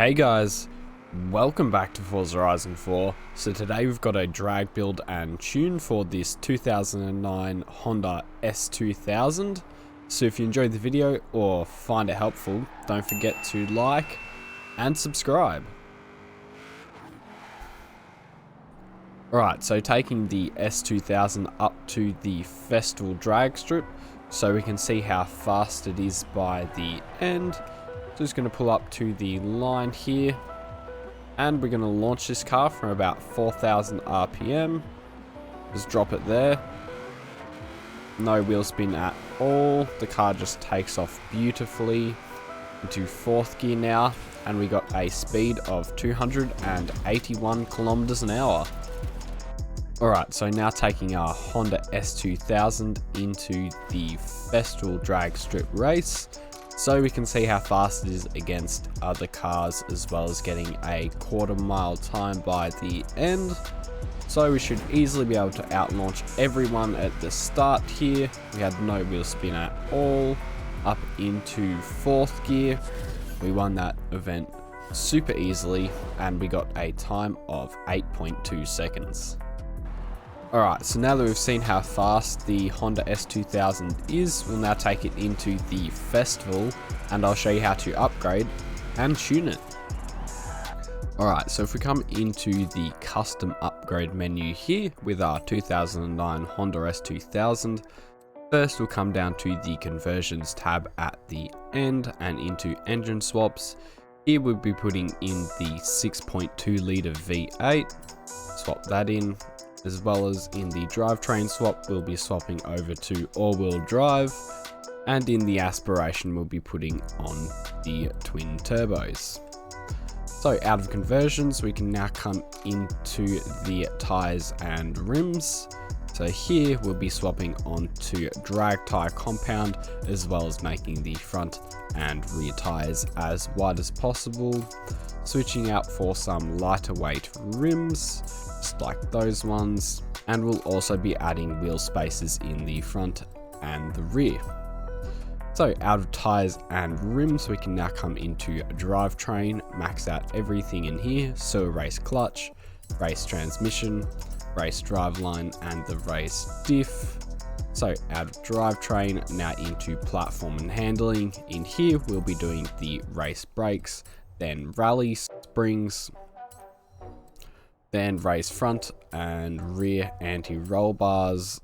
Hey guys, welcome back to Forza 4. So today we've got a drag build and tune for this 2009 Honda S2000. So if you enjoyed the video or find it helpful, don't forget to like and subscribe. Alright, so taking the S2000 up to the festival drag strip so we can see how fast it is by the end. Just going to pull up to the line here and we're going to launch this car from about 4,000 RPM. Just drop it there. No wheel spin at all. The car just takes off beautifully into fourth gear now, and we got a speed of 281 kilometers an hour. Alright, so now taking our Honda S2000 into the festival drag strip race, so we can see how fast it is against other cars, as well as getting a quarter-mile time by the end. So we should easily be able to out-launch everyone at the start here. We had no wheel spin at all. Up into fourth gear, we won that event super easily, and we got a time of 8.2 seconds. Alright, so now that we've seen how fast the Honda S2000 is, we'll now take it into the festival and I'll show you how to upgrade and tune it. Alright, so if we come into the custom upgrade menu here with our 2009 Honda S2000, first we'll come down to the conversions tab at the end and into engine swaps. Here we'll be putting in the 6.2 litre V8, swap that in. As well as in the drivetrain swap, we'll be swapping over to all-wheel drive, and in the aspiration we'll be putting on the twin turbos. So out of conversions, we can now come into the tyres and rims. So here we'll be swapping onto drag tyre compound, as well as making the front and rear tyres as wide as possible, switching out for some lighter weight rims, just like those ones, and we'll also be adding wheel spaces in the front and the rear. So out of tyres and rims, we can now come into drivetrain, max out everything in here, so race clutch, race transmission, race driveline, and the race diff. So out of drivetrain, now into platform and handling. In here we'll be doing the race brakes, then rally springs, then race front and rear anti-roll bars,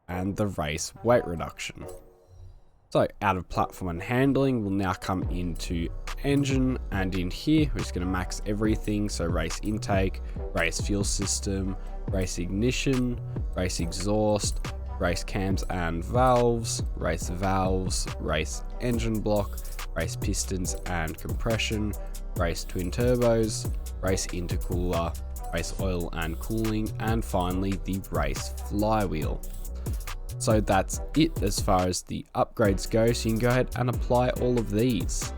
and the race weight reduction. So out of platform and handling, we'll now come into engine, and in here we're just going to max everything, so race intake, race fuel system, race ignition, race exhaust, race cams and valves, race engine block, race pistons and compression, race twin turbos, race intercooler, race oil and cooling, and finally the race flywheel. So that's it as far as the upgrades go, so you can go ahead and apply all of these.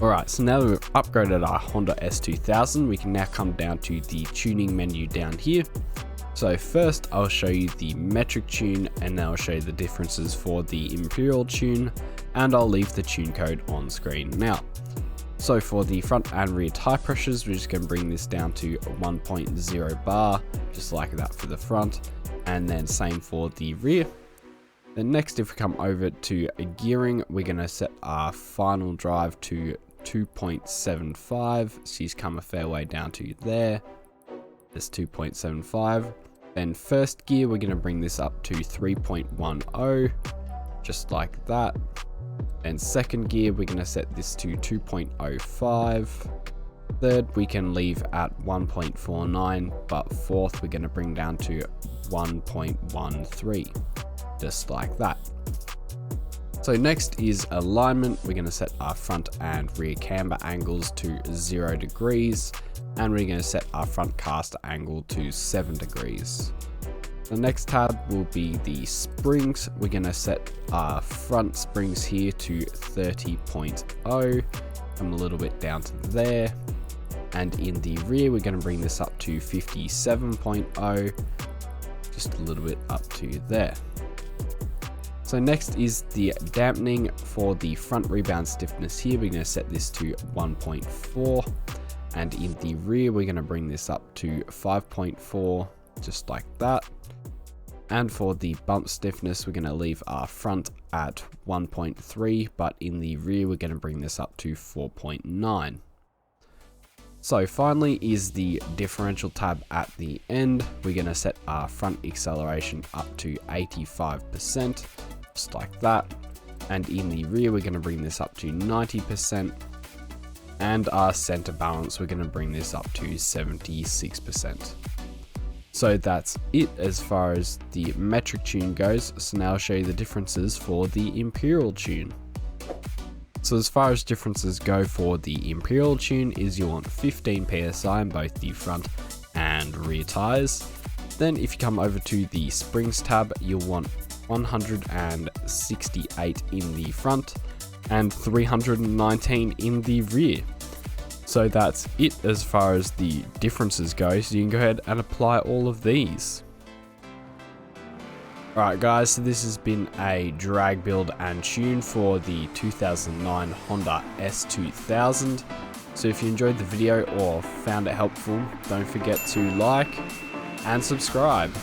Alright, so now that we've upgraded our Honda S2000, we can now come down to the tuning menu down here. So first I'll show you the metric tune, and then I'll show you the differences for the imperial tune, and I'll leave the tune code on screen now. So for the front and rear tire pressures, we're just going to bring this down to 1.0 bar, just like that for the front, and then same for the rear. Then next, if we come over to gearing, we're going to set our final drive to 2.75, so he's come a fair way down to there. That's 2.75. Then first gear, we're going to bring this up to 3.10, just like that. Then second gear, we're going to set this to 2.05. Third, we can leave at 1.49, but fourth, we're going to bring down to 1.13, just like that. So next is alignment. We're going to set our front and rear camber angles to 0 degrees, and we're going to set our front caster angle to 7 degrees. The next tab will be the springs. We're going to set our front springs here to 30.0, come a little bit down to there, and in the rear we're going to bring this up to 57.0, just a little bit up to there. So next is the dampening. For the front rebound stiffness here, we're going to set this to 1.4, and in the rear we're going to bring this up to 5.4, just like that. And for the bump stiffness, we're going to leave our front at 1.3, but in the rear we're going to bring this up to 4.9. So finally is the differential tab at the end. We're going to set our front acceleration up to 85%, just like that. And in the rear we're going to bring this up to 90%. And our center balance, we're going to bring this up to 76%. So that's it as far as the metric tune goes. So now I'll show you the differences for the Imperial tune. So as far as differences go for the Imperial tune is you want 15 PSI in both the front and rear tires. Then if you come over to the springs tab, you'll want 168 in the front and 319 in the rear. So that's it as far as the differences go, so you can go ahead and apply all of these. Alright guys, so this has been a drag build and tune for the 2009 Honda S2000. So if you enjoyed the video or found it helpful, don't forget to like and subscribe.